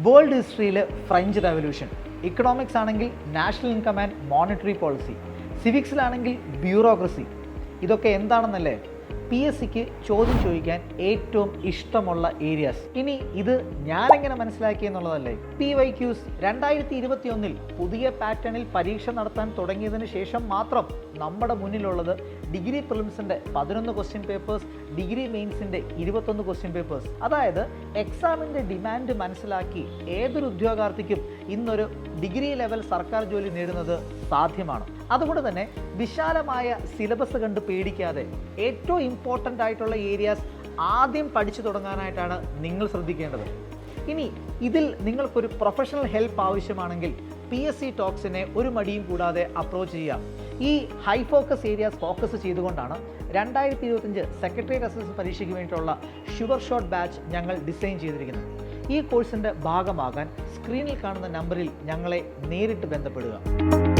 World ഹിസ്റ്ററിയിൽ French revolution, economics ആണെങ്കിൽ national income and monetary policy, സിവിക്സിലാണെങ്കിൽ ബ്യൂറോക്രസി. ഇതൊക്കെ എന്താണെന്നല്ലേ PSCക്ക് ചോദ്യം ചോദിക്കാൻ ഏറ്റവും ഇഷ്ടമുള്ള ഏരിയാസ്. ഇനി ഇത് ഞാനെങ്ങനെ മനസ്സിലാക്കി എന്നുള്ളതല്ലേ. PYQs 2021 പുതിയ പാറ്റേണിൽ പരീക്ഷ നടത്താൻ തുടങ്ങിയതിന് ശേഷം മാത്രം നമ്മുടെ മുന്നിലുള്ളത് ഡിഗ്രി പ്രിലിംസിൻ്റെ 11 ക്വസ്റ്റ്യൻ പേപ്പേഴ്സ്, ഡിഗ്രി മെയിൻസിൻ്റെ 21 ക്വസ്റ്റ്യൻ പേപ്പേഴ്സ്. അതായത് എക്സാമിൻ്റെ ഡിമാൻഡ് മനസ്സിലാക്കി ഏതൊരു ഉദ്യോഗാർത്ഥിക്കും ഇന്നൊരു ഡിഗ്രി ലെവൽ സർക്കാർ ജോലി നേടുന്നത് സാധ്യമാണ്. അതുകൊണ്ട് തന്നെ വിശാലമായ സിലബസ് കണ്ട് പേടിക്കാതെ ഏറ്റവും ഇമ്പോർട്ടൻ്റ് ആയിട്ടുള്ള ഏരിയാസ് ആദ്യം പഠിച്ചു തുടങ്ങാനായിട്ടാണ് നിങ്ങൾ ശ്രദ്ധിക്കേണ്ടത്. ഇനി ഇതിൽ നിങ്ങൾക്കൊരു പ്രൊഫഷണൽ ഹെൽപ്പ് ആവശ്യമാണെങ്കിൽ PSC ടോക്സിനെ ഒരു മടിയും കൂടാതെ അപ്രോച്ച് ചെയ്യാം. ഈ ഹൈ ഫോക്കസ് ഏരിയാസ് ഫോക്കസ് ചെയ്തുകൊണ്ടാണ് 2025 സെക്രട്ടേറിയറ്റ് അസിസ്റ്റന്റ് പരീക്ഷയ്ക്ക് വേണ്ടിയിട്ടുള്ള ഷുവർ ഷോട്ട് ബാച്ച് ഞങ്ങൾ ഡിസൈൻ ചെയ്തിരിക്കുന്നത്. ഈ കോഴ്സിൻ്റെ ഭാഗമാകാൻ സ്ക്രീനിൽ കാണുന്ന നമ്പറിൽ ഞങ്ങളെ നേരിട്ട് ബന്ധപ്പെടുക.